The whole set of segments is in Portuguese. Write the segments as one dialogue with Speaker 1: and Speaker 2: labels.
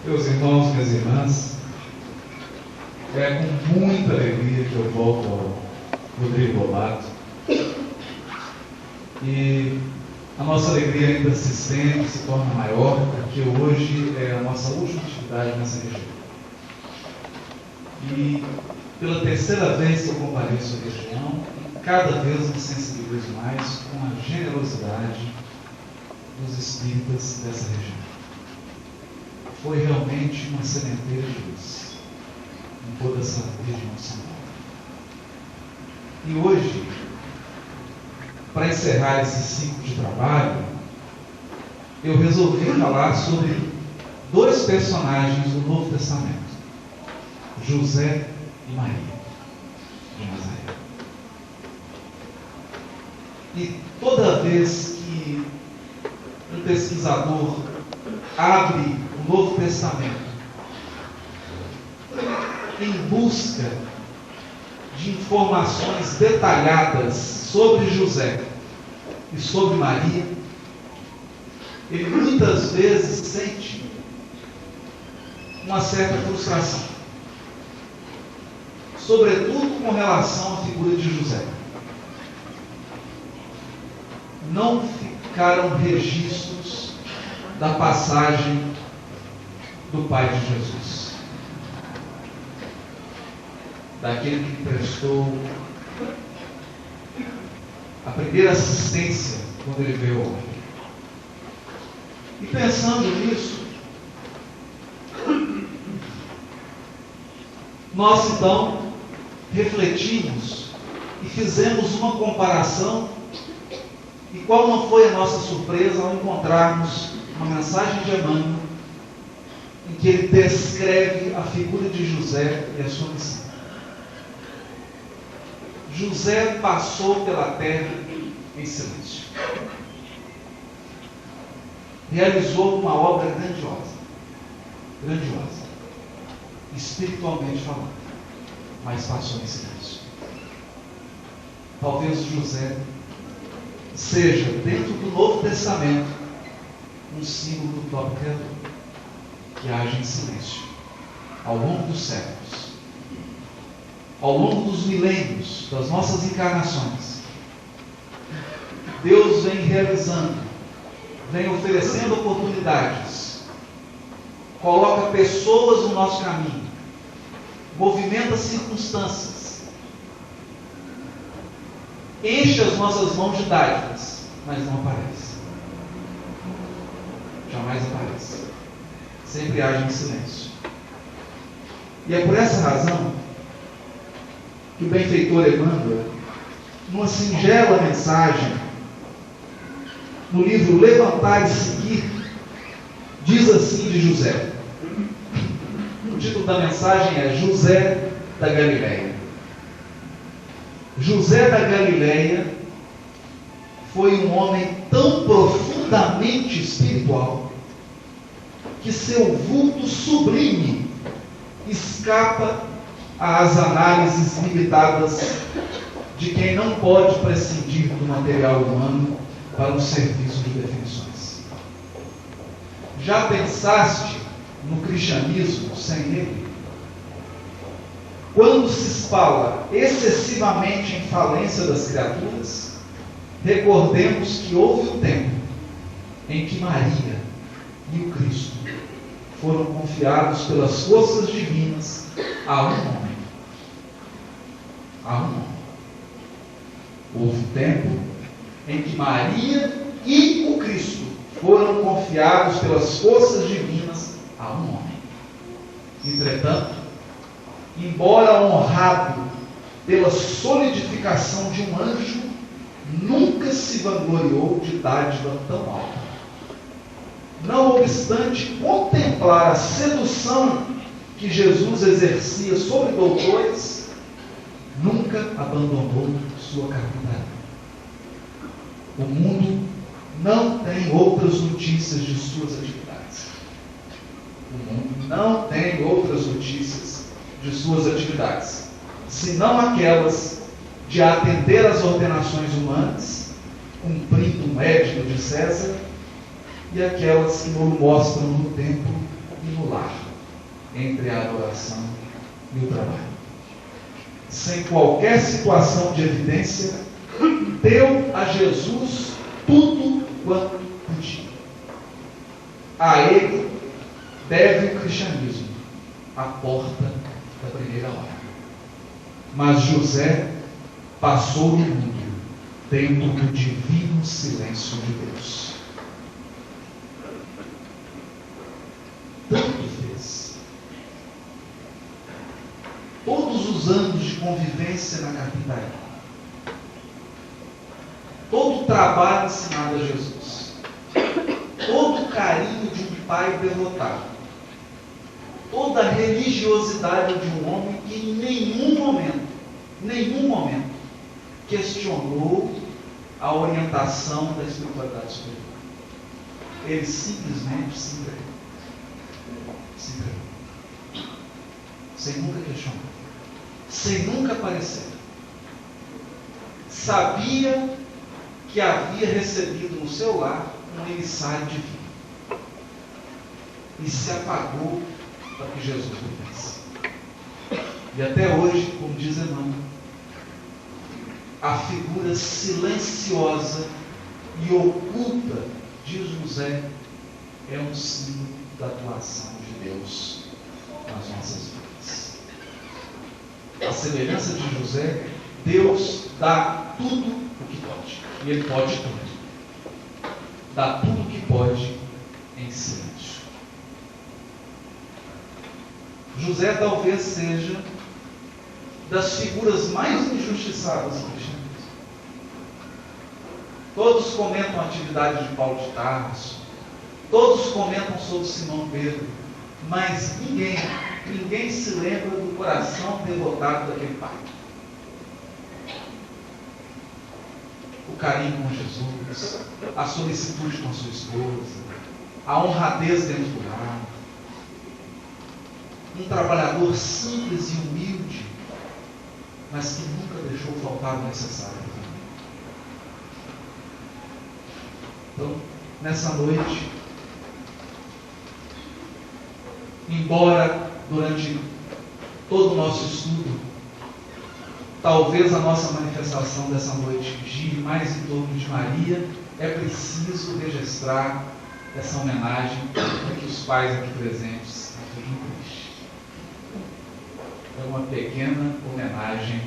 Speaker 1: Meus irmãos, minhas irmãs, é com muita alegria que eu volto ao Rodrigo Lobato. E a nossa alegria ainda se estende, se torna maior, porque hoje é a nossa última atividade nessa região. E pela terceira vez que eu compareço à região, cada vez me sensibilizo mais com a generosidade dos espíritas dessa região. Foi realmente uma sementeira de luz em toda essa região de São Paulo. E hoje, para encerrar esse ciclo de trabalho, eu resolvi falar sobre dois personagens do Novo Testamento, José e Maria de Nazaré. E toda vez que um pesquisador abre o Novo Testamento em busca de informações detalhadas sobre José e sobre Maria, ele muitas vezes sente uma certa frustração, sobretudo com relação à figura de José. Não ficaram registros da passagem do Pai de Jesus, daquele que prestou a primeira assistência quando ele veio ao mundo. E pensando nisso, nós então refletimos e fizemos uma comparação. E qual não foi a nossa surpresa ao encontrarmos uma mensagem de Emmanuel em que ele descreve a figura de José e a sua missão. José passou pela terra em silêncio. Realizou uma obra grandiosa, espiritualmente falando, mas passou em silêncio. Talvez José seja, dentro do Novo Testamento, um símbolo do próprio Criador, que age em silêncio, ao longo dos séculos, ao longo dos milênios, das nossas encarnações. Deus vem realizando, vem oferecendo oportunidades, coloca pessoas no nosso caminho, movimenta circunstâncias, enche as nossas mãos de dádivas, mas não aparece. Jamais aparece. Sempre age em silêncio. E é por essa razão que o benfeitor Emmanuel, numa singela mensagem, no livro Levantar e Seguir, diz assim de José. O título da mensagem é José da Galileia. José da Galileia foi um homem tão profundamente espiritual que seu vulto sublime escapa às análises limitadas de quem não pode prescindir do material humano para um serviço de definições. Já pensaste no cristianismo sem ele? Quando se fala excessivamente em falência das criaturas, recordemos que houve um tempo em que Maria e o Cristo foram confiados pelas forças divinas a um homem. Houve um tempo em que Maria e o Cristo foram confiados pelas forças divinas a um homem. Entretanto, embora honrado pela solidificação de um anjo, nunca se vangloriou de dádiva tão alta. Não obstante contemplar a sedução que Jesus exercia sobre doutores, nunca abandonou sua carpintaria. O mundo não tem outras notícias de suas atividades. O mundo não tem outras notícias de suas atividades, senão aquelas de atender às ordenações humanas, cumprindo um edito de César, e aquelas que nos mostram no templo e no lar. entre a adoração e o trabalho. Sem qualquer situação de evidência, deu a Jesus tudo quanto podia. A ele deve o cristianismo, a porta da primeira hora. Mas José passou no mundo dentro do divino silêncio de Deus. Tanto fez. Todos os anos de convivência na carpintaria, todo o trabalho ensinado a Jesus, todo o carinho de um pai devotado, toda a religiosidade de um homem que em nenhum momento questionou a orientação da espiritualidade superior. Ele simplesmente se entregou. Sem nunca questionar, sem nunca aparecer. Sabia que havia recebido no seu lar um emissário divino e se apagou para que Jesus vivesse. E até hoje, como diz Emmanuel, a figura silenciosa e oculta de José é um símbolo da atuação de Deus nas nossas vidas. A semelhança de José, Deus dá tudo o que pode. E Ele pode tudo. Dá tudo o que pode em silêncio. José talvez seja das figuras mais injustiçadas do cristianismo. Todos comentam a atividade de Paulo de Tarso, todos comentam sobre Simão Pedro, mas ninguém se lembra do coração devotado daquele pai. O carinho com Jesus, a solicitude com a sua esposa, a honradez dentro do lar, um trabalhador simples e humilde, mas que nunca deixou faltar o necessário para a família. Então, nessa noite, embora durante todo o nosso estudo, talvez a nossa manifestação dessa noite gire mais em torno de Maria, é preciso registrar essa homenagem para que os pais aqui presentes não sejam tristes. É uma pequena homenagem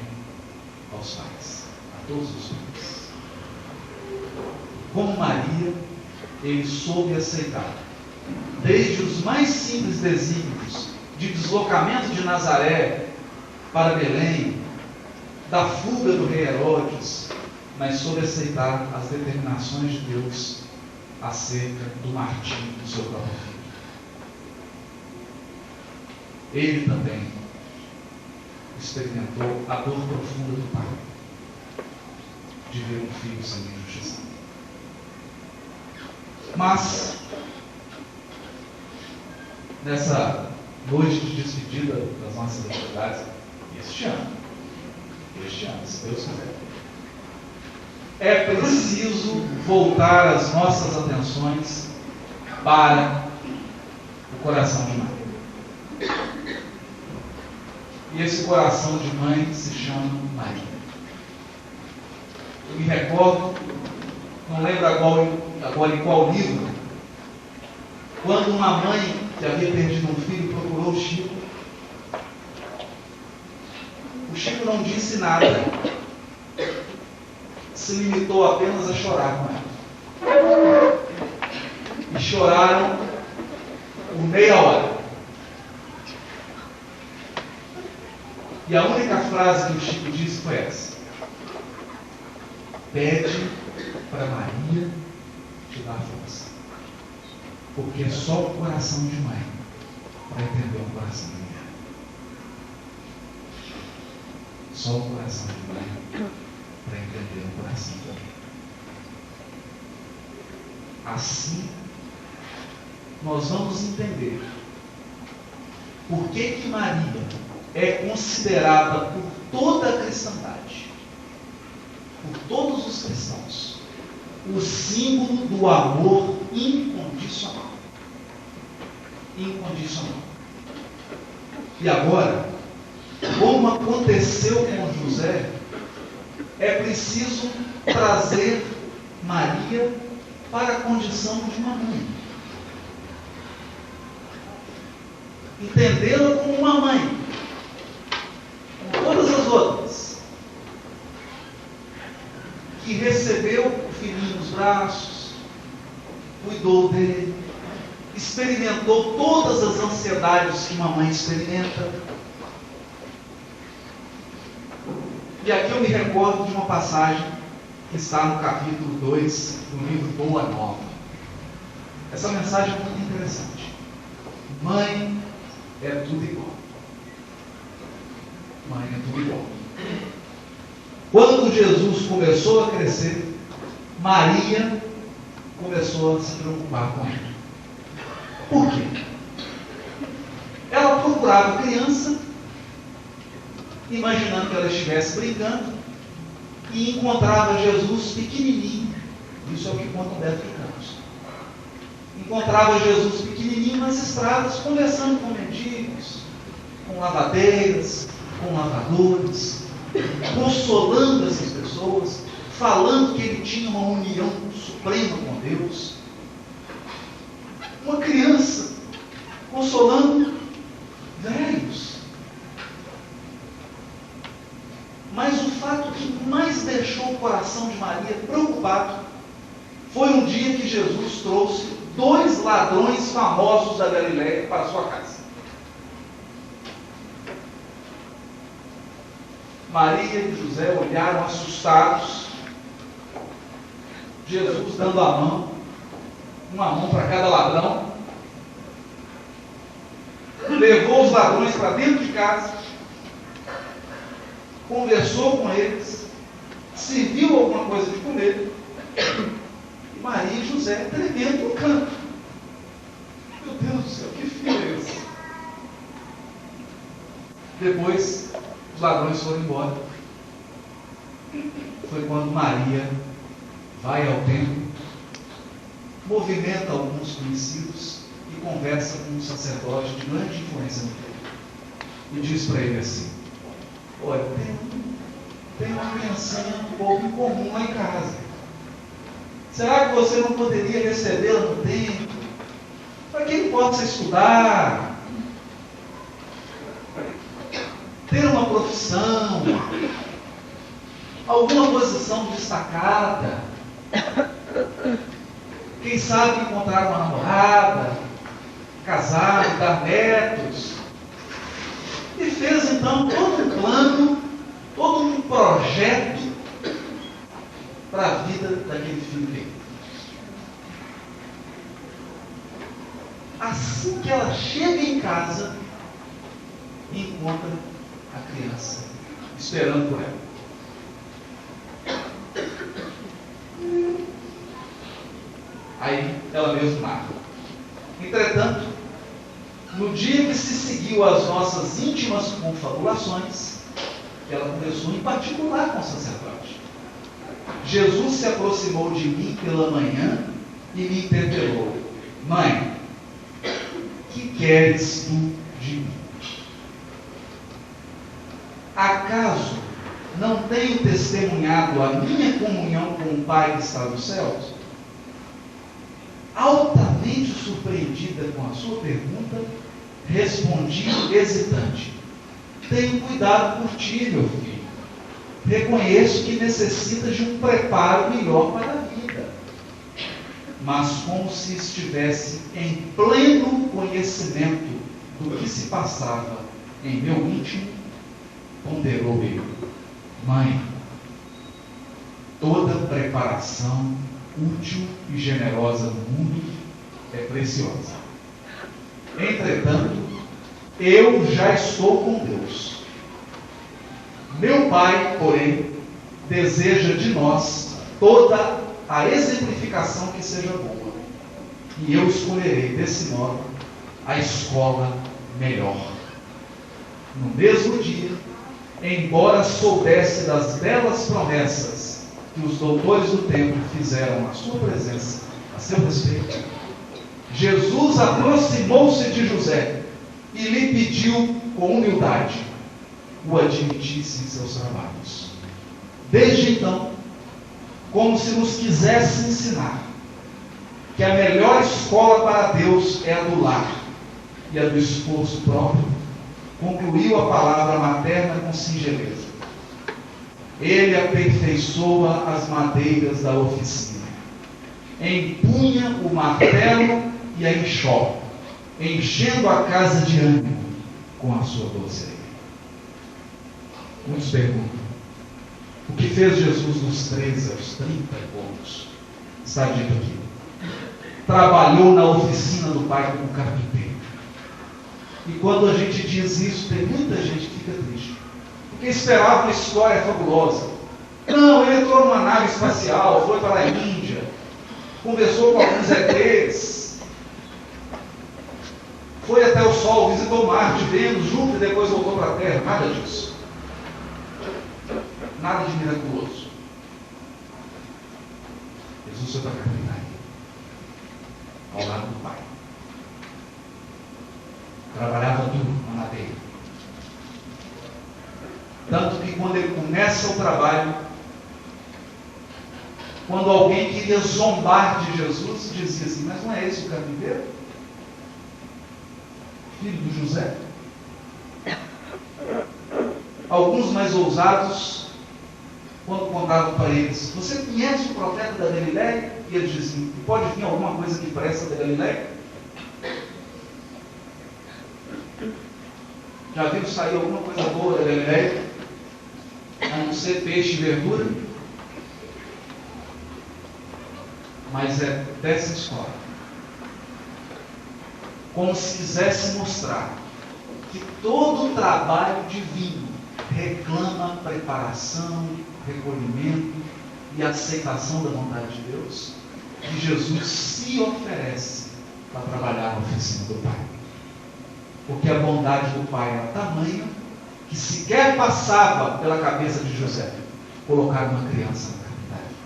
Speaker 1: aos pais, a todos os pais. Como Maria, ele soube aceitar, desde os mais simples desígnios de deslocamento de Nazaré para Belém, da fuga do rei Herodes, mas soube aceitar as determinações de Deus acerca do martírio do seu próprio filho. Ele também experimentou a dor profunda do pai, de ver um filho sendo injustiçado. Mas, nessa noite de despedida das nossas atividades, este ano, se Deus quiser, é preciso voltar as nossas atenções para o coração de mãe. E esse coração de mãe se chama Maria. Eu me recordo, não lembro agora em qual livro, quando uma mãe que havia perdido um filho procurou o Chico. O Chico não disse nada, se limitou apenas a chorar com ela. E choraram por meia hora. E a única frase que o Chico disse foi essa: pede para Maria te dar força, porque só o coração de mãe vai entender o coração de mulher. Só o coração de mãe para entender o coração de mulher. Assim, nós vamos entender por que Maria é considerada por toda a cristandade, por todos os cristãos, o símbolo do amor incondicional. Incondicional. E agora, como aconteceu com José, é preciso trazer Maria para a condição de uma mãe. Entendê-la como uma mãe, como todas as outras, que recebeu o filhinho nos braços, cuidou dele, experimentou todas as ansiedades que uma mãe experimenta. E aqui eu me recordo de uma passagem que está no capítulo 2 do livro Boa Nova. Essa mensagem é muito interessante. Mãe é tudo igual. Mãe é tudo igual. Quando Jesus começou a crescer, Maria começou a se preocupar com ele. Por quê? Ela procurava a criança, imaginando que ela estivesse brincando, e encontrava Jesus pequenininho. Isso é o que conta o Beto de Campos. Encontrava Jesus pequenininho nas estradas, conversando com mendigos, com lavadeiras, com lavadores, consolando essas pessoas, falando que ele tinha uma união suprema com Deus. Uma criança consolando velhos. Mas o fato que mais deixou o coração de Maria preocupado foi um dia que Jesus trouxe 2 ladrões famosos da Galileia para a sua casa. Maria e José olharam assustados, Jesus dando a mão, uma mão para cada ladrão, levou os ladrões para dentro de casa, conversou com eles, serviu alguma coisa de comer, e Maria e José tremendo no canto. Meu Deus do céu, que filho é esse? Depois, os ladrões foram embora. Foi quando Maria vai ao templo, movimenta alguns conhecidos e conversa com um sacerdote de grande influência no templo. E diz para ele assim: olha, tem uma criancinha um pouco incomum lá em casa. Será que você não poderia recebê-la no templo? Para que ele possa estudar, ter uma profissão, alguma posição destacada, quem sabe encontrar uma namorada, casar, dar netos. E fez então todo um plano, todo um projeto para a vida daquele filho dele. Assim que ela chega em casa, encontra a criança esperando por ela. Aí ela mesma narra: entretanto, no dia que se seguiu as nossas íntimas confabulações, ela começou em particular com o sacerdote. Jesus se aproximou de mim pela manhã e me interpelou: mãe, que queres tu de mim? Acaso não tenho testemunhado a minha comunhão com o Pai que está nos céus? Altamente surpreendida com a sua pergunta, respondi hesitante: tenho cuidado por ti, meu filho. Reconheço que necessitas de um preparo melhor para a vida. Mas como se estivesse em pleno conhecimento do que se passava em meu íntimo, ponderou ele: mãe, toda preparação útil e generosa no mundo é preciosa. Entretanto, eu já estou com Deus. Meu Pai, porém, deseja de nós toda a exemplificação que seja boa. E eu escolherei desse modo a escola melhor. No mesmo dia, embora soubesse das belas promessas que os doutores do templo fizeram na sua presença a seu respeito, Jesus aproximou-se de José e lhe pediu com humildade o admitisse em seus trabalhos. Desde então, como se nos quisesse ensinar que a melhor escola para Deus é a do lar e a do esforço próprio, concluiu a palavra materna com singeleza. Ele aperfeiçoa as madeiras da oficina, empunha o martelo e a enxofre, enchendo a casa de ânimo com a sua doce alegria. Muitos perguntam: o que fez Jesus dos 13 aos 30 e poucos? Está dito aqui: trabalhou na oficina do Pai como carpinteiro. E quando a gente diz isso, tem muita gente que fica triste, porque esperava uma história fabulosa. Não, ele entrou numa nave espacial, foi para a Índia, conversou com alguns ETs, foi até o Sol, visitou Marte, Vênus, Júpiter e depois voltou para a Terra. Nada disso. Nada de miraculoso. Jesus foi para a carpintaria, ao lado do Pai. Trabalhava duro na madeira. Tanto que quando ele começa o trabalho, quando alguém queria zombar de Jesus, dizia assim: mas não é esse o carpinteiro? Filho do José? Alguns mais ousados, quando contavam para eles: você conhece o profeta da Galileia? E eles diziam: pode vir alguma coisa que presta da Galileia? Já viram sair alguma coisa boa da Galileia? A não ser peixe e verdura? Mas é dessa escola. Como se quisesse mostrar que todo o trabalho divino reclama preparação, recolhimento e aceitação da vontade de Deus, que Jesus se oferece para trabalhar na oficina do Pai. Porque a bondade do Pai era tamanha que sequer passava pela cabeça de José colocar uma criança na carpintaria.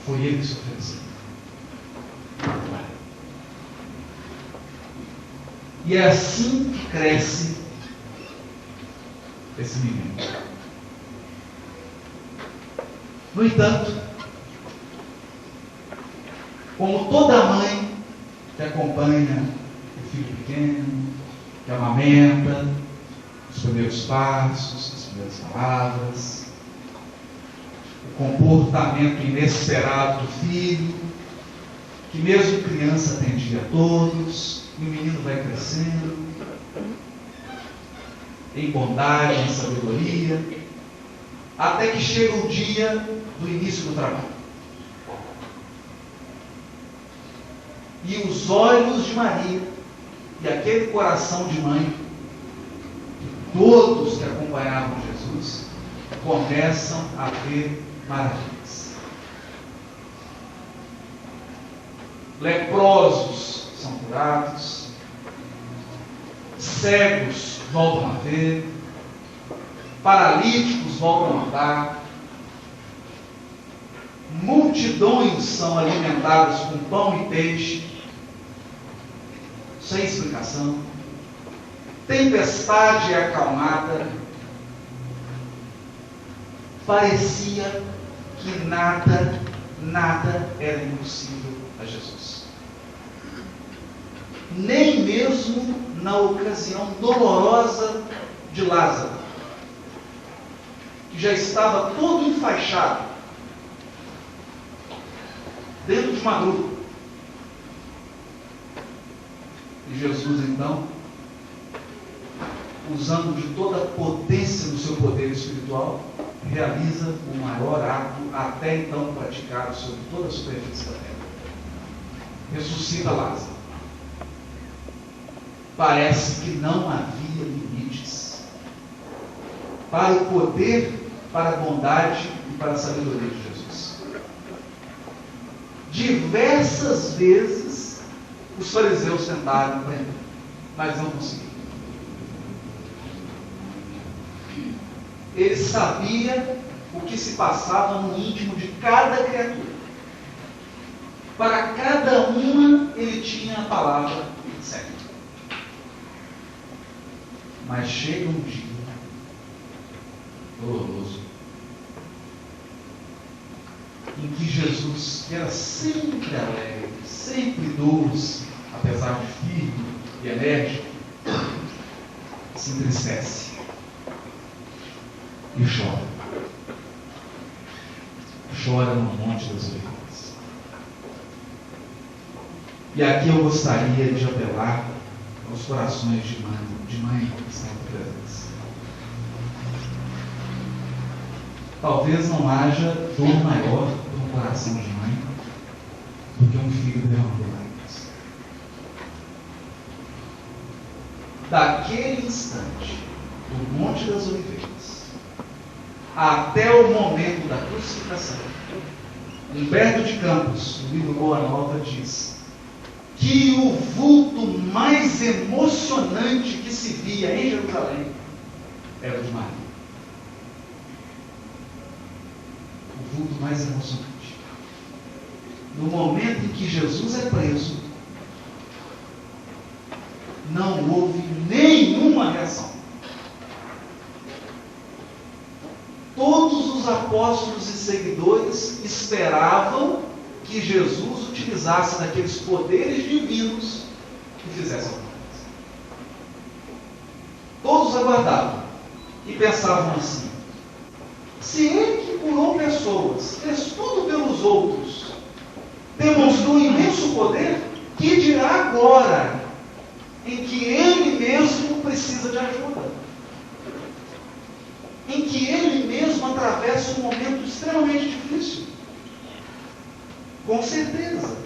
Speaker 1: Foi ele que se ofereceu. E é assim que cresce esse menino. No entanto, como toda mãe que acompanha o filho pequeno, que amamenta, os primeiros passos, as primeiras palavras, o comportamento inesperado do filho, que mesmo criança atendia a todos, e o menino vai crescendo em bondade, em sabedoria, até que chega o dia do início do trabalho. E os olhos de Maria e aquele coração de mãe, todos que acompanhavam Jesus, começam a ver maravilhas. Leprosos são curados, cegos voltam a ver, paralíticos voltam a andar, multidões são alimentadas com pão e peixe, sem explicação, tempestade é acalmada. Parecia que nada era impossível a Jesus. Nem mesmo na ocasião dolorosa de Lázaro, que já estava todo enfaixado dentro de uma gruta. E Jesus, então, usando de toda a potência do seu poder espiritual, realiza o maior ato até então praticado sobre toda a superfície da terra. Ressuscita Lázaro. Parece que não havia limites para o poder, para a bondade e para a sabedoria de Jesus. Diversas vezes os fariseus tentaram prender, mas não conseguiram. Ele sabia o que se passava no íntimo de cada criatura. Para cada uma, ele tinha palavra certa. Mas chega um dia doloroso em que Jesus, que era sempre alegre, sempre doce, apesar de firme e enérgico, se entristece e chora. Chora no Monte das Oliveiras. E aqui eu gostaria de apelar aos corações de mãe que estão presentes. Talvez não haja dor maior no coração de mãe do que um filho derramando lágrimas. Daquele instante, do Monte das Oliveiras, até o momento da crucificação, Humberto de Campos, no livro Boa Nova, diz que o vulto mais emocionante que se via em Jerusalém era o de Maria. O vulto mais emocionante. No momento em que Jesus é preso, não houve nenhuma reação. Todos os apóstolos e seguidores esperavam que Jesus utilizasse daqueles poderes divinos e fizesse alguma coisa. Todos aguardavam e pensavam assim: se ele que curou pessoas, fez tudo pelos outros, demonstrou imenso poder, que dirá agora em que ele mesmo precisa de ajuda? Em que ele mesmo atravessa um momento extremamente difícil? Com certeza.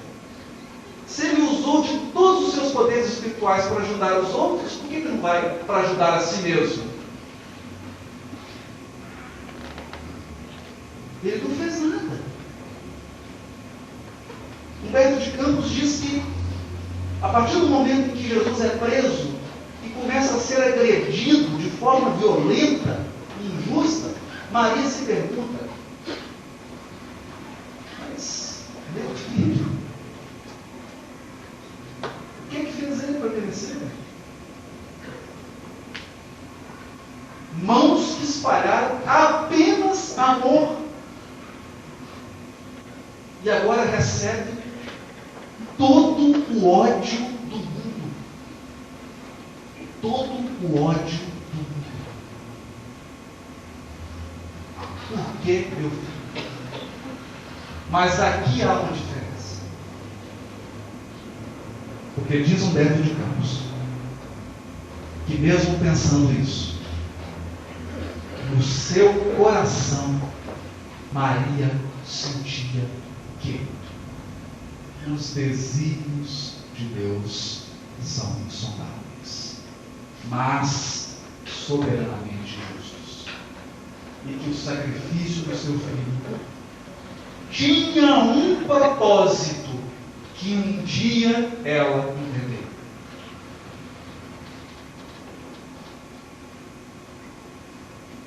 Speaker 1: Se ele usou de todos os seus poderes espirituais para ajudar os outros, por que não vai para ajudar a si mesmo? Ele não fez nada. Humberto de Campos diz que, a partir do momento em que Jesus é preso e começa a ser agredido de forma violenta, injusta, Maria se pergunta: mas, meu filho, o que é que fez ele para merecer? Mãos que espalharam apenas amor. E agora recebe todo o ódio do mundo. Todo o ódio do mundo. Por que, meu filho? Mas aqui há uma diferença. Porque diz Humberto de Campos que mesmo pensando isso, no seu coração, Maria sentia que os desígnios de Deus são insondáveis, mas soberanamente justos, e que o sacrifício do seu filho tinha um propósito que um dia ela entenderia.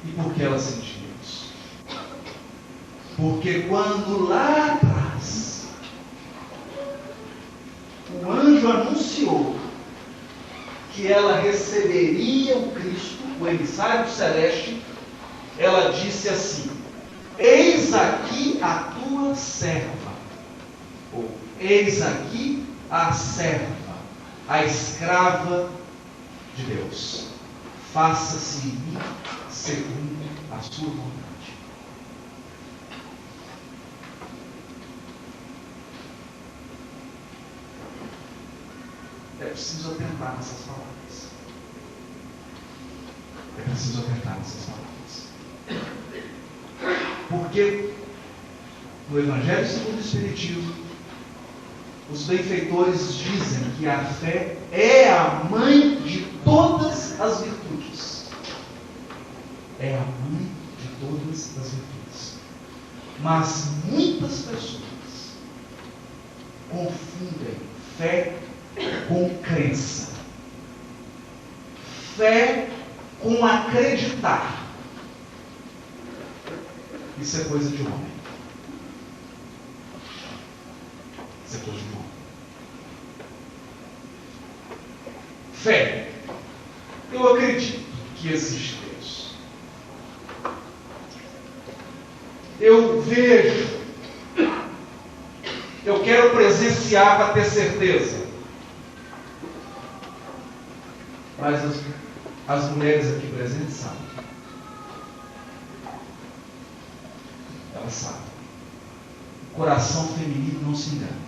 Speaker 1: E por que ela sentia isso? Porque quando lá atrás o anjo anunciou que ela receberia o Cristo, o emissário celeste, ela disse assim: eis aqui a tua serva, ou eis aqui a serva, a escrava de Deus, faça-se em mim segundo a sua vontade. É preciso atentar nessas palavras. É preciso atentar nessas palavras. Porque no Evangelho segundo o Espiritismo, os benfeitores dizem que a fé é a mãe de todas as virtudes. É a mãe de todas as virtudes. Mas muitas pessoas confundem fé com crença, fé com acreditar. Isso é coisa de homem. Isso é coisa de homem. Fé. Eu acredito que existe Deus. Eu vejo. Eu quero presenciar para ter certeza. Mas as mulheres aqui presentes sabem. Elas sabem. O coração feminino não se engana.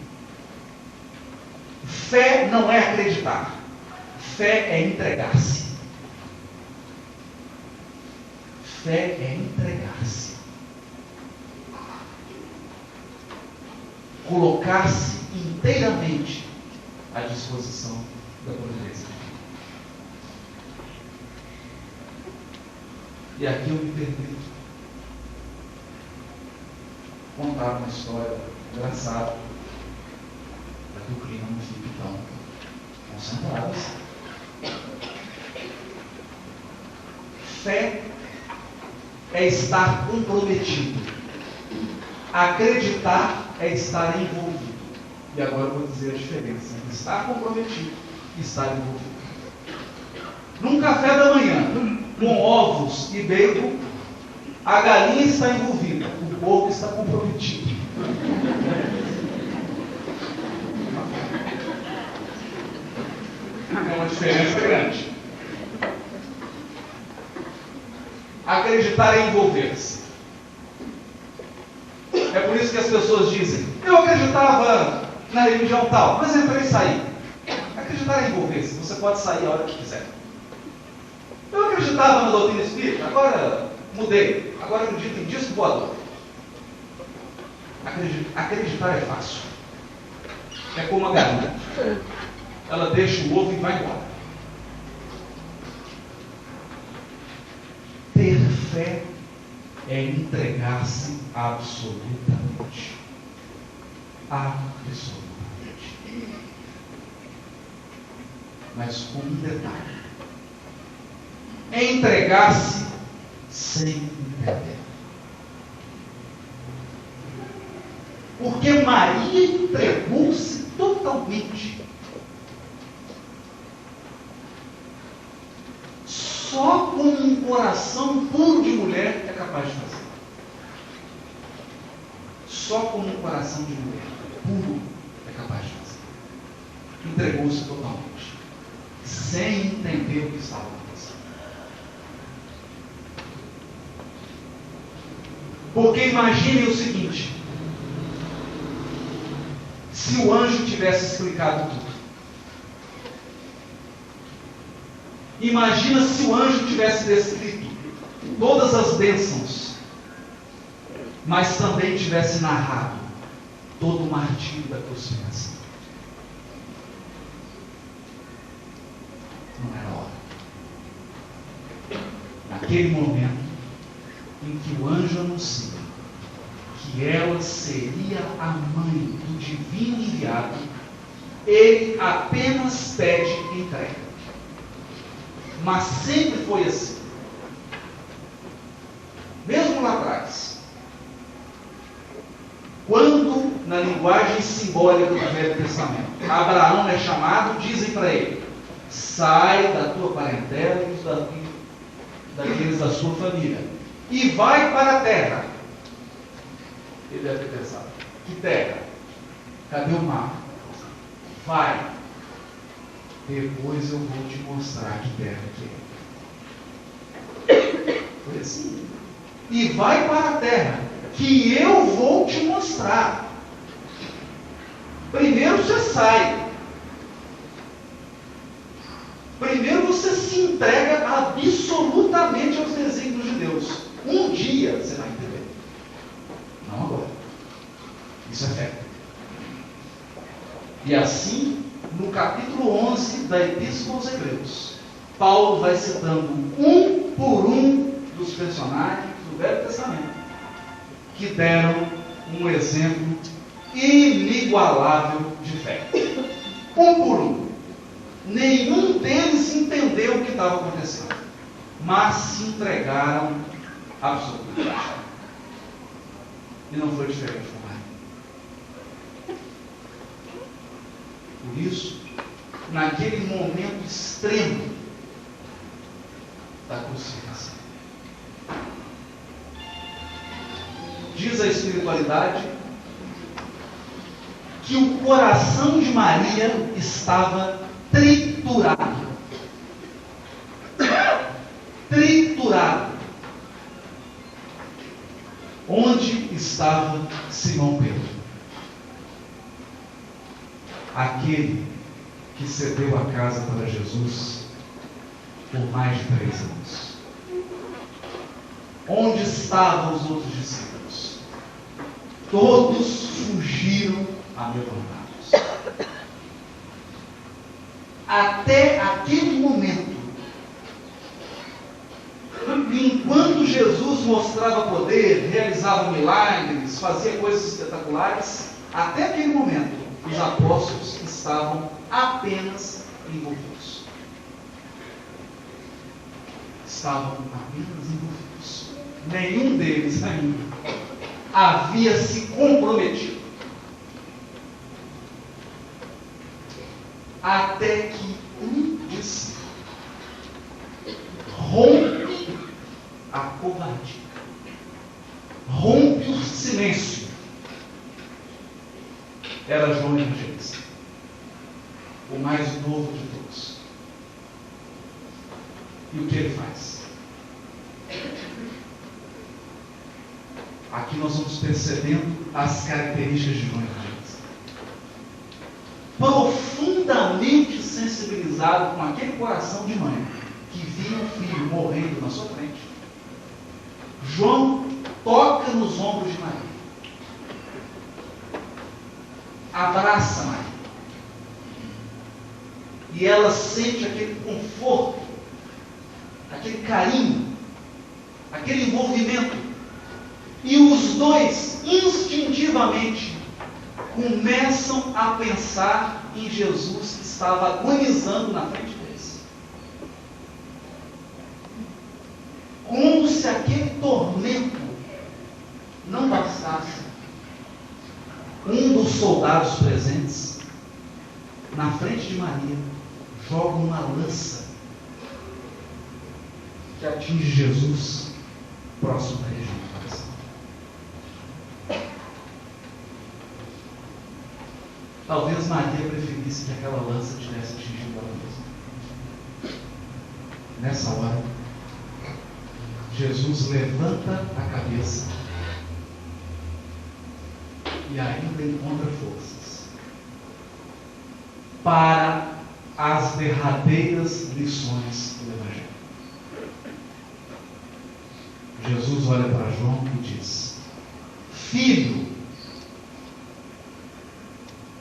Speaker 1: Fé não é acreditar. Fé é entregar-se. Fé é entregar-se. Colocar-se inteiramente à disposição da providência. E aqui eu me permito contar uma história engraçada, para que o clima não fique tão concentrado assim. Fé é estar comprometido. Acreditar é estar envolvido. E agora eu vou dizer a diferença entre estar comprometido e estar envolvido. Num café da manhã, com ovos e bacon, a galinha está envolvida, o porco está comprometido. É uma diferença grande. Acreditar é envolver-se. É por isso que as pessoas dizem: eu acreditava na religião tal, mas entrei e saí. Acreditar é envolver-se. Você pode sair a hora que quiser. Eu acreditava na doutrina espírita, agora mudei. Agora acredito em disco voador. Acreditar é fácil. É como a galinha. Ela deixa o ovo e vai embora. Ter fé é entregar-se absolutamente. Absolutamente. Mas com um detalhe. É entregar-se sem entender. Porque Maria entregou-se totalmente. Só com um coração puro de mulher é capaz de fazer. Só com um coração de mulher puro é capaz de fazer. Entregou-se totalmente, sem entender o que estava acontecendo. Porque imaginem o seguinte: se o anjo tivesse explicado tudo. Imagina se o anjo tivesse descrito todas as bênçãos, mas também tivesse narrado todo o martírio da crucificação. Não era hora. Naquele momento em que o anjo anuncia que ela seria a mãe do divino enviado, ele apenas pede entrega. Mas sempre foi assim. Mesmo lá atrás, quando na linguagem simbólica do Velho Testamento Abraão é chamado, dizem para ele: sai da tua parentela e daqueles da sua família e vai para a terra. Ele deve ter pensado: que terra? Cadê o mar? Vai. Depois eu vou te mostrar que terra que é. Foi assim. E vai para a terra, que eu vou te mostrar. Primeiro você sai. Primeiro você se entrega absolutamente aos desígnios de Deus. Um dia você vai entender. Não agora. Isso é fé. E assim, no capítulo 11 da Epístola aos Hebreus, Paulo vai citando um por um dos personagens do Velho Testamento que deram um exemplo inigualável de fé. Um por um. Nenhum deles entendeu o que estava acontecendo, mas se entregaram absolutamente. E não foi diferente com Maria. Por isso, naquele momento extremo da crucificação. Diz a espiritualidade que o coração de Maria estava triturado. Triturado. Onde estava Simão Pedro? Aquele que cedeu a casa para Jesus por mais de 3 anos. Onde estavam os outros discípulos? Todos fugiram amedrontados. Até aquele momento, enquanto Jesus mostrava poder, realizava milagres, fazia coisas espetaculares, até aquele momento, os apóstolos estavam apenas envolvidos. Estavam apenas envolvidos. Nenhum deles ainda havia se comprometido. Até que um discípulo rompe a covardia, rompe o silêncio. Era João Evangelista, o mais novo de todos. E o que ele faz? Aqui nós vamos percebendo as características de João Evangelista. Profundamente sensibilizado com aquele coração de mãe que via o filho morrendo na sua frente, João toca nos ombros de Maria, abraça Maria, e ela sente aquele conforto, aquele carinho, aquele envolvimento, e os dois instintivamente começam a pensar em Jesus que estava agonizando na frente deles. Como se aquele tormento não bastasse, um dos soldados presentes, na frente de Maria, joga uma lança que atinge Jesus próximo da região do coração. Talvez Maria preferisse que aquela lança tivesse atingido ela mesma. Nessa hora, Jesus levanta a cabeça e ainda encontra forças para as derradeiras lições do Evangelho. Jesus olha para João e diz: Filho,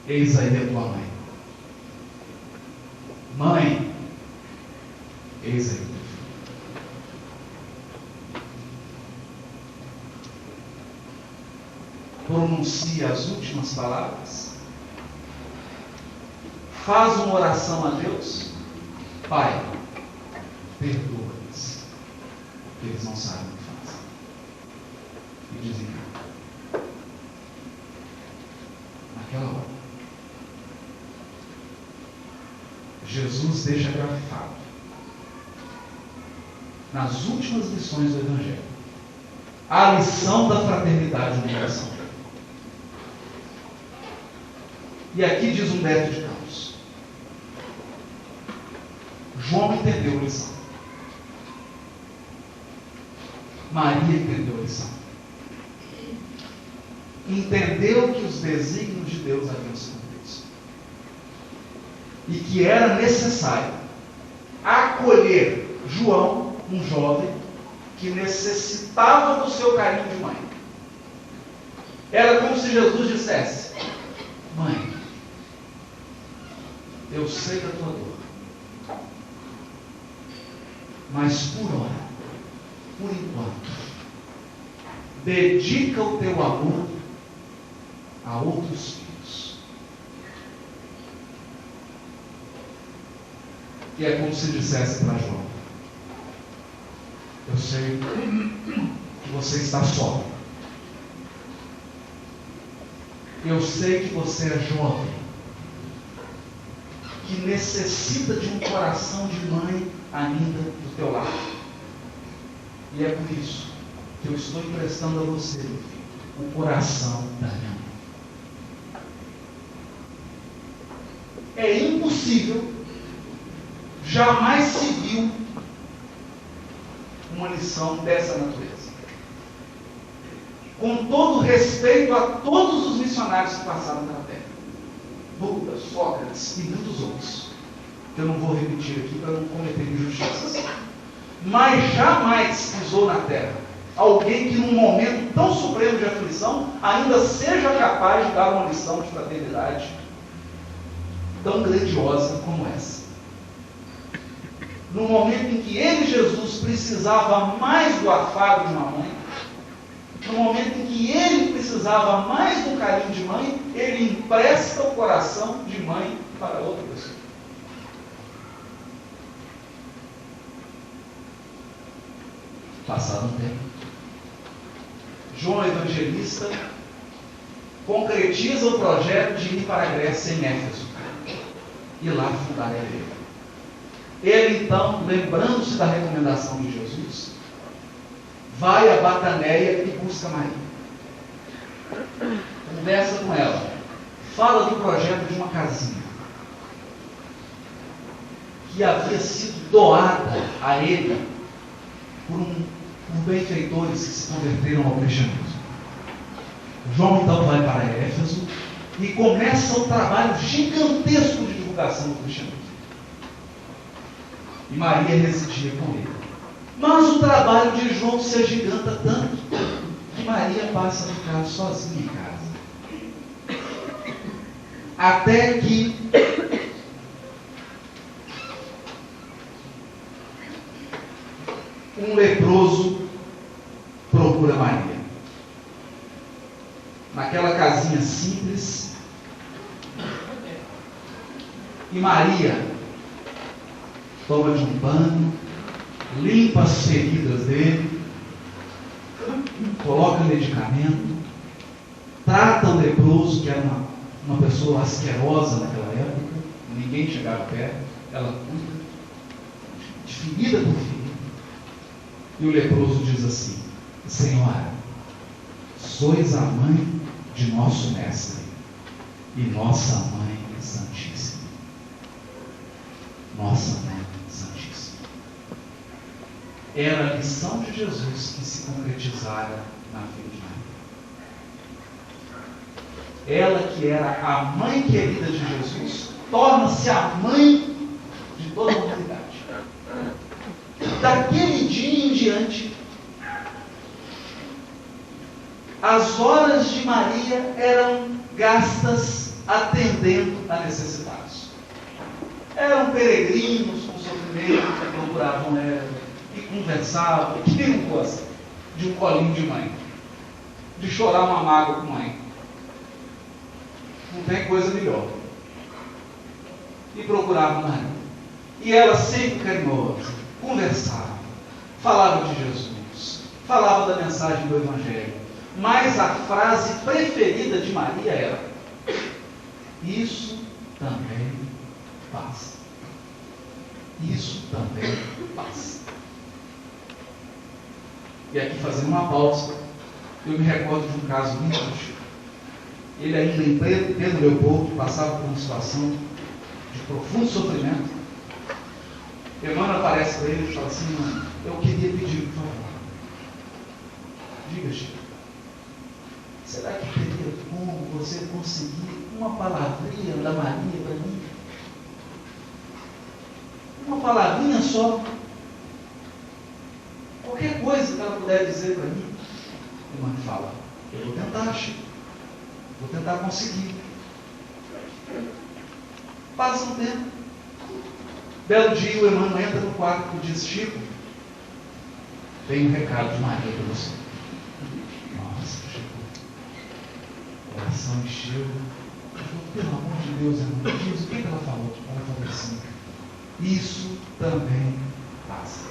Speaker 1: eis aí a tua mãe. Mãe, eis aí o teu filho. Pronuncia as últimas palavras. Faz uma oração a Deus. Pai, perdoa-lhes, porque eles não sabem o que fazem. E desencarna. Naquela hora, Jesus deixa grafado, nas últimas lições do Evangelho, a lição da fraternidade no coração. E aqui diz Humberto de Campos: João entendeu a lição. Maria entendeu a lição. Entendeu que os desígnios de Deus haviam se cumpridos. E que era necessário acolher João, um jovem, que necessitava do seu carinho de mãe. Era como se Jesus dissesse: Mãe, eu sei da tua dor, mas por hora, por enquanto, dedica o teu amor a outros filhos. E é como se dissesse para João: eu sei que você está só. Eu sei que você é jovem. que necessita de um coração de mãe ainda do teu lado. E é por isso que eu estou emprestando a você, meu filho, o coração da minha mãe. É impossível, jamais se viu uma lição dessa natureza. Com todo respeito a todos os missionários que passaram pela terra, Buda, Sócrates e muitos outros, que eu não vou repetir aqui para não cometer injustiças, mas jamais pisou na terra alguém que num momento tão supremo de aflição ainda seja capaz de dar uma lição de fraternidade tão grandiosa como essa. No momento em que ele, Jesus, precisava mais do afago de uma mãe, no momento em que ele precisava mais do carinho de mãe, ele empresta o coração de mãe para outra pessoa. Passado um tempo, João Evangelista concretiza o projeto de ir para a Grécia em Éfeso e lá fundar a igreja. Ele então, lembrando-se da recomendação de Jesus, vai a Bataneia e busca Maria. Conversa com ela. Fala do projeto de uma casinha que havia sido doada a ele por benfeitores que se converteram ao cristianismo. João então vai para Éfeso e começa o trabalho gigantesco de divulgação do cristianismo. E Maria residia com ele. Mas o trabalho de João se agiganta tanto que Maria passa a ficar sozinha em casa. Até que um leproso procura Maria. Naquela casinha simples. E Maria toma de um pano, limpa as feridas dele, coloca medicamento, trata o leproso, que era uma pessoa asquerosa naquela época, ninguém chegava perto, ela cuida, de ferida por ferida. E o leproso diz assim: Senhora, sois a mãe de nosso mestre e nossa mãe santíssima. Nossa mãe santíssima. Era a lição de Jesus que se concretizara na vida de Maria. Ela, que era a mãe querida de Jesus, torna-se a mãe de toda a humanidade. Daquele dia em diante, as horas de Maria eram gastas atendendo a necessitados. Eram peregrinos com sofrimento que procuravam ela e conversavam. Quem não gosta de um colinho de mãe? De chorar uma mágoa com mãe? Não tem coisa melhor. E procuravam Maria. E ela sempre carinhosa, conversava, falava de Jesus, falava da mensagem do Evangelho. Mas a frase preferida de Maria era: isso também passa. Isso também passa. E aqui, fazendo uma pausa, eu me recordo de um caso muito antigo. Ele ainda em Pedro Leopoldo passava por uma situação de profundo sofrimento. Emmanuel aparece para ele e fala assim: mano, eu queria pedir por favor. Diga, Chico, será que teria como você conseguir uma palavrinha da Maria para mim? Uma palavrinha só. Qualquer coisa que ela puder dizer para mim. O Emmanuel fala: eu vou tentar, Chico. Vou tentar conseguir. Passa um tempo. Belo dia, o Emmanuel entra no quarto e diz: Chico, tem um recado de Maria para você. Nossa, Chico, o coração encheu. Eu falei: pelo amor de Deus, Emmanuel, diz o que ela falou? Ela falou assim: isso também passa.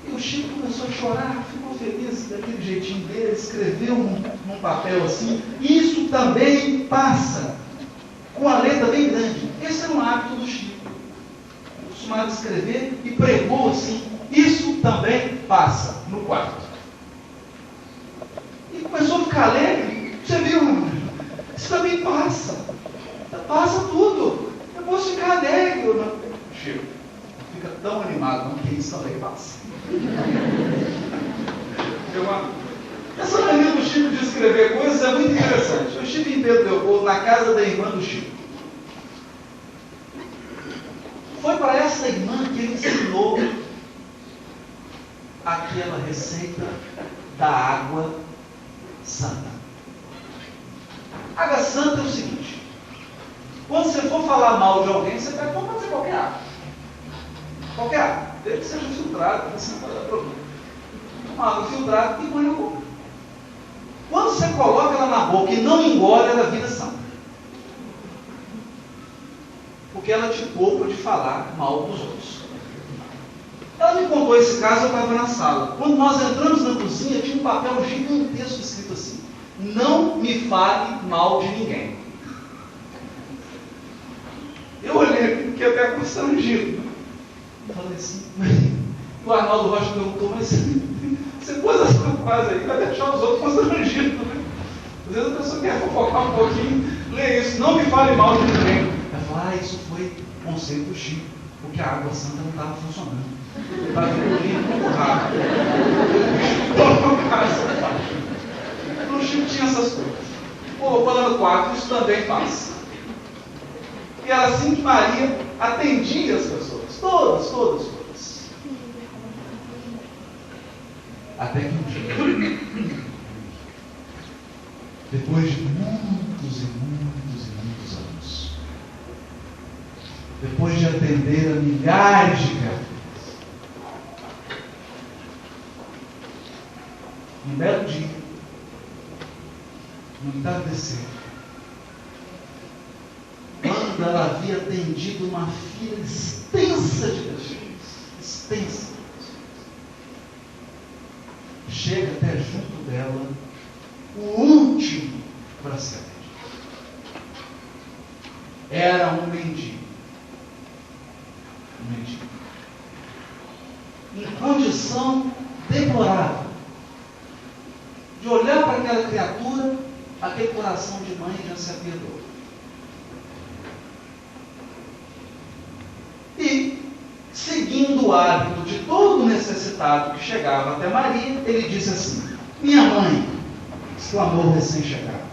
Speaker 1: E o Chico começou a chorar, ficou feliz daquele jeitinho dele, escreveu num papel assim: isso também passa. com a letra bem grande. Esse era um hábito do Chico. Costumava escrever e pregou assim: isso também passa, no quarto. E começou a ficar alegre. Você viu? Isso também passa. Passa tudo. Eu posso ficar alegre. Chico, fica tão animado, não, que isso também passa. Essa maneira do Chico de escrever coisas é muito interessante. Eu estive em Pedro Leopoldo, na casa da irmã do Chico. Foi para essa irmã que ele ensinou aquela receita da água santa. Água santa é o seguinte: quando você for falar mal de alguém, você pode fazer qualquer água. Qualquer água, desde que seja filtrada, assim não dá problema. Uma água filtrada e põe na boca. Quando você coloca ela na boca e não engole, ela vira santa. Porque ela te poupa de falar mal dos outros. Ela me contou esse caso, eu estava na sala. Quando nós entramos na cozinha, tinha um papel gigantesco escrito assim: não me fale mal de ninguém. Eu olhei, fiquei até constrangido. Falei assim, o Arnaldo Rocha perguntou, mas você pôs essa frase aí, vai deixar os outros constrangidos, né? Às vezes a pessoa quer fofocar um pouquinho, lê isso: não me fale mal de ninguém. Ela fala: isso foi conselho do Chico, porque a água santa não estava funcionando. Estava ficando muito rápido. O Chico tinha essas coisas. Pô, falando 4, isso também passa. E era assim que Maria atendia as pessoas. Todas. Até que um dia, depois de muitos anos, depois de atender a milhares de criaturas, um belo dia, no entardecer, quando ela havia atendido uma fila extensa de pessoas, chega até junto dela o último para ser atendido. Era um mendigo. Em condição deplorável. De olhar para aquela criatura, aquele coração de mãe já se apiedou. E, seguindo o hábito de todo necessitado que chegava até Maria, ele disse assim: minha mãe, exclamou o recém-chegado,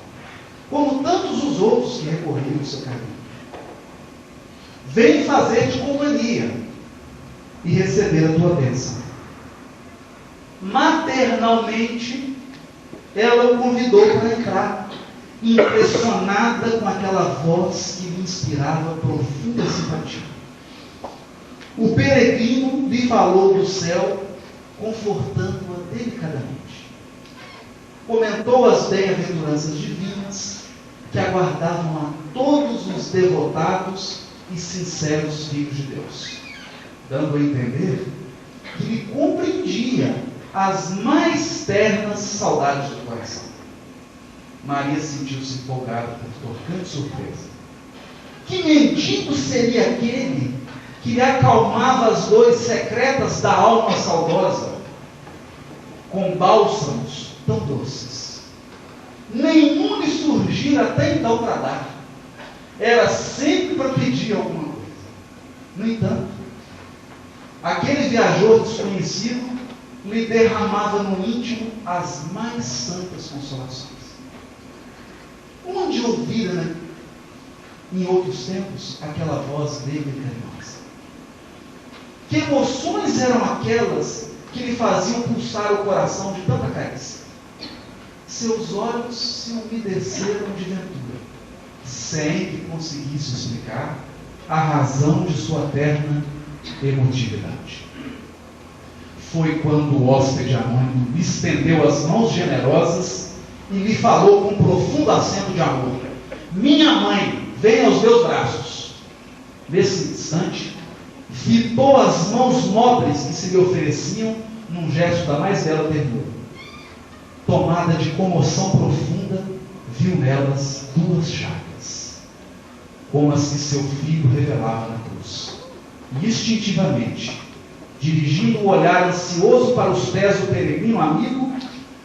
Speaker 1: como tantos os outros que recorriam ao seu caminho, vem fazer-te companhia e receber a tua bênção. Maternalmente, ela o convidou para entrar, impressionada com aquela voz que lhe inspirava profunda simpatia. O peregrino lhe falou do céu, confortando-a delicadamente. Comentou as bem-aventuranças divinas que aguardavam a todos os devotados e sinceros filhos de Deus, dando a entender que lhe compreendia as mais ternas saudades do coração. Maria sentiu-se empolgada por tocante surpresa. Que mendigo seria aquele que lhe acalmava as dores secretas da alma saudosa com bálsamos tão doces? Nenhum lhe surgira até então para dar. Era sempre para pedir alguma coisa. No entanto, aquele viajor desconhecido lhe derramava no íntimo as mais santas consolações. Onde ouvira, né, em outros tempos, aquela voz dele carinhosa? Que emoções eram aquelas que lhe faziam pulsar o coração de tanta carícia? Seus olhos se umedeceram de ventura, sem que conseguisse explicar a razão de sua terna emotividade. Foi quando o hóspede anônimo lhe estendeu as mãos generosas e lhe falou com profundo acento de amor: minha mãe, venha aos meus braços. Nesse instante, fitou as mãos nobres que se lhe ofereciam num gesto da mais bela ternura. Tomada de comoção profunda, viu nelas duas chagas. como as que seu filho revelava na cruz. E instintivamente, dirigindo o olhar ansioso para os pés do peregrino amigo,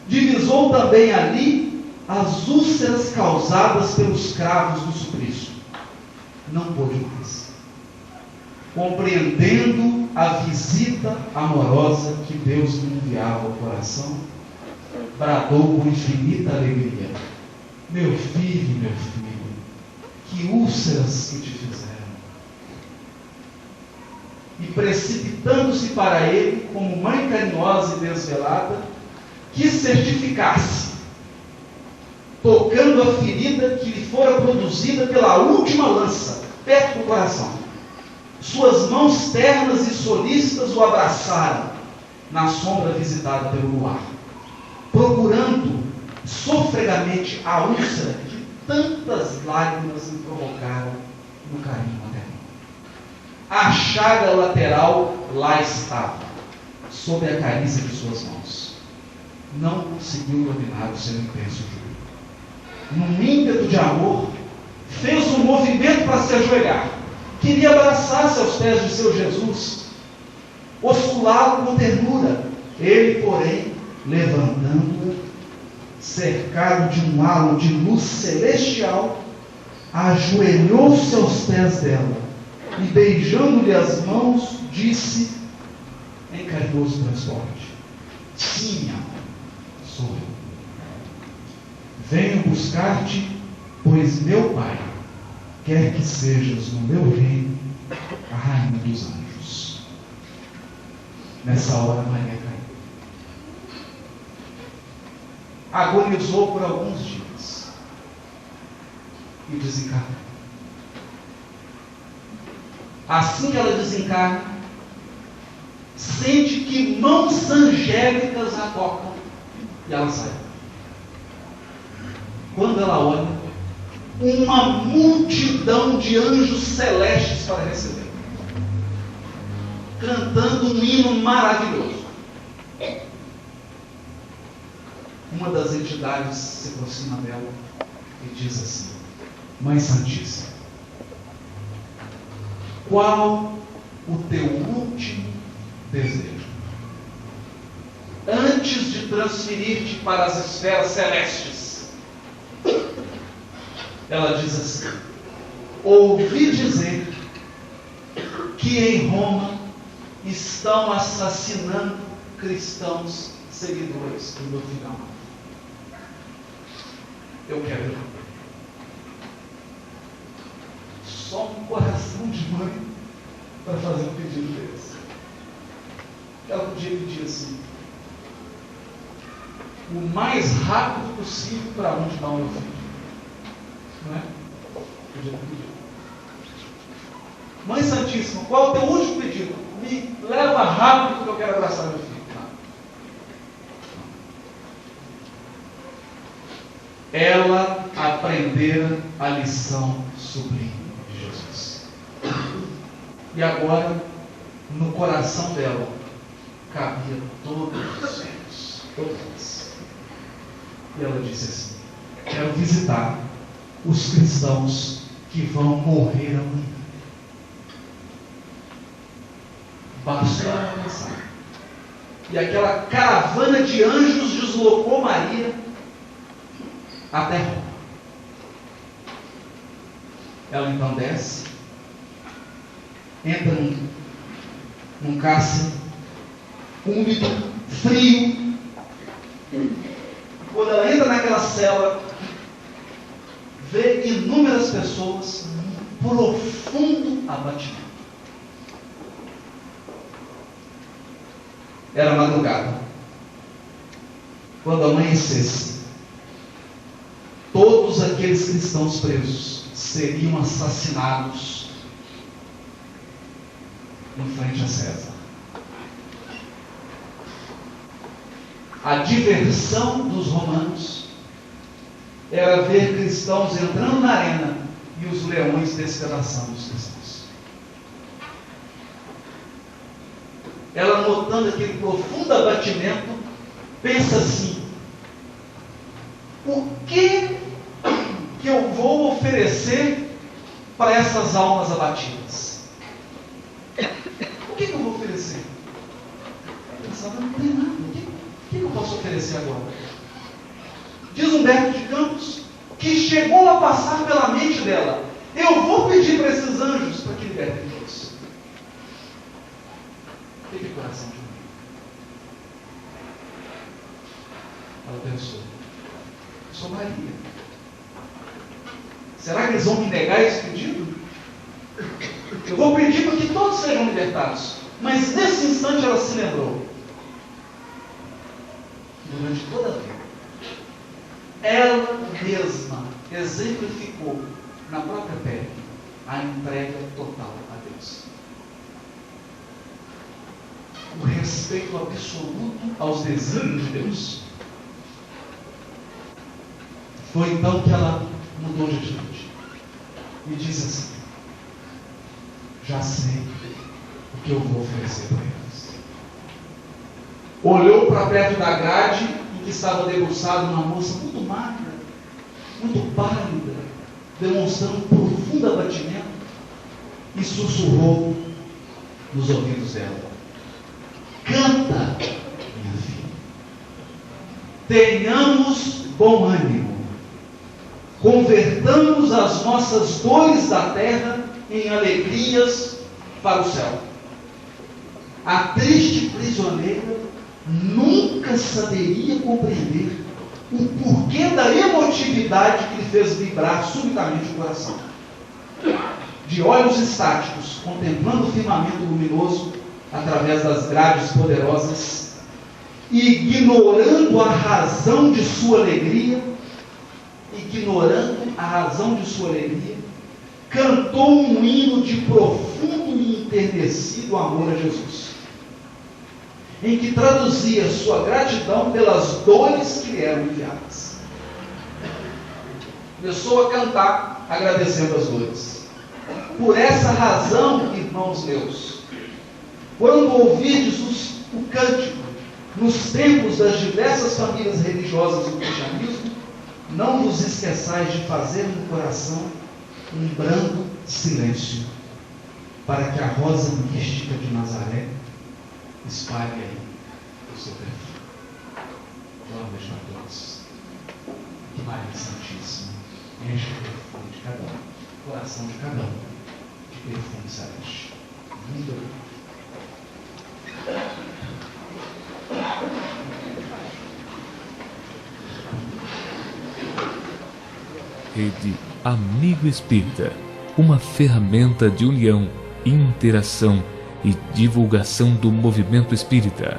Speaker 1: divisou também ali as úlceras causadas pelos cravos do suplício. Não pôde mais. Compreendendo a visita amorosa que Deus lhe enviava ao coração, bradou com infinita alegria: meu filho, que úlceras que te fizeram. E precipitando-se para ele, como mãe carinhosa e desvelada, quis certificar-se, tocando a ferida que lhe fora produzida pela última lança, perto do coração. Suas mãos ternas e solícitas o abraçaram, na sombra visitada pelo luar, procurando sofregamente a úlcera que tantas lágrimas lhe provocaram no carinho materno. A chaga lateral lá estava, sob a carícia de suas mãos. Não conseguiu dominar o seu intenso júbilo. Num ímpeto de amor, fez um movimento para se ajoelhar. Queria abraçar-se aos pés de seu Jesus, osculá-lo com ternura. Ele, porém, levantando-o, cercado de um halo de luz celestial, ajoelhou-se aos pés dela e, beijando-lhe as mãos, disse em carinhoso transporte: sim, minha mãe, sou eu. Venho buscar-te, pois meu Pai quer que sejas no meu reino a rainha dos anjos. Nessa hora Maria caiu. Agonizou por alguns dias e desencarnou. Assim que ela desencarna, sente que mãos angélicas a tocam e ela sai. Quando ela olha, uma multidão de anjos celestes para receber, cantando um hino maravilhoso. Uma das entidades se aproxima dela e diz assim: Mãe Santíssima, qual o teu último desejo? Antes de transferir-te para as esferas celestes. Ela diz assim: ouvi dizer que em Roma estão assassinando cristãos seguidores do meu filho amado. Eu quero ir. Só um coração de mãe para fazer um pedido desse. Ela podia pedir assim: o mais rápido possível para onde dá o meu filho. Não é? Podia pedir. Mãe Santíssima, qual é o teu último pedido? Me leva rápido porque eu quero abraçar meu filho. Ela aprendera a lição sublime de Jesus. E agora, no coração dela, cabia todos os sonhos, todos. E ela disse assim: quero visitar os cristãos que vão morrer amanhã. Basta ela pensar. E aquela caravana de anjos deslocou Maria até Roma. Ela então desce, entra num cárcere úmido, frio. Quando ela entra naquela cela, vê inúmeras pessoas num profundo abatimento. Era madrugada. Quando amanhecesse, todos aqueles cristãos presos seriam assassinados em frente a César. A diversão dos romanos era ver cristãos entrando na arena e os leões despedaçando os cristãos. Ela, notando aquele profundo abatimento, pensa assim: o que eu vou oferecer para essas almas abatidas? O que eu vou oferecer? Eu pensava, não tem nada. O que eu posso oferecer agora? Diz Humberto de Campos que chegou a passar pela mente dela: eu vou pedir para esses anjos para que libertem todos. O que é coração de mim? Ela pensou: eu sou Maria. Será que eles vão me negar esse pedido? Eu vou pedir para que todos sejam libertados. Mas nesse instante ela se lembrou: durante toda a vida, ela mesma exemplificou na própria pele a entrega total a Deus, o respeito absoluto aos desígnios de Deus. Foi então que ela mudou de atitude e disse assim: já sei o que eu vou oferecer para eles. Olhou para perto da grade em que estava debruçada uma moça muito magra, muito pálida, demonstrando um profundo abatimento, e sussurrou nos ouvidos dela: canta, minha filha, tenhamos bom ânimo, convertamos as nossas dores da terra em alegrias para o céu. A triste prisioneira nunca saberia compreender o porquê da emotividade que lhe fez vibrar subitamente o coração. De olhos estáticos, contemplando o firmamento luminoso através das grades poderosas, ignorando a razão de sua alegria, cantou um hino de profundo e enternecido amor a Jesus, em que traduzia sua gratidão pelas dores que lhe eram enviadas. Começou a cantar agradecendo as dores. Por essa razão, irmãos meus, quando ouvirdes o cântico nos templos das diversas famílias religiosas do cristianismo, não vos esqueçais de fazer no coração um brando silêncio, para que a rosa mística de Nazaré espalhe aí o seu perfume. Boa noite a todos. Que Maria Santíssima enche o perfume de cada um, o coração de cada um, de perfume celeste. Muito obrigado.
Speaker 2: Rede Amigo Espírita, uma ferramenta de união, interação e divulgação do movimento espírita.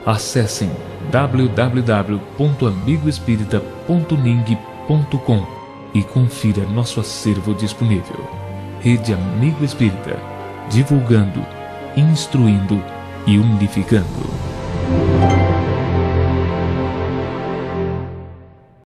Speaker 2: Acessem www.amigoespírita.ning.com e confira nosso acervo disponível. Rede Amigo Espírita, divulgando, instruindo e unificando.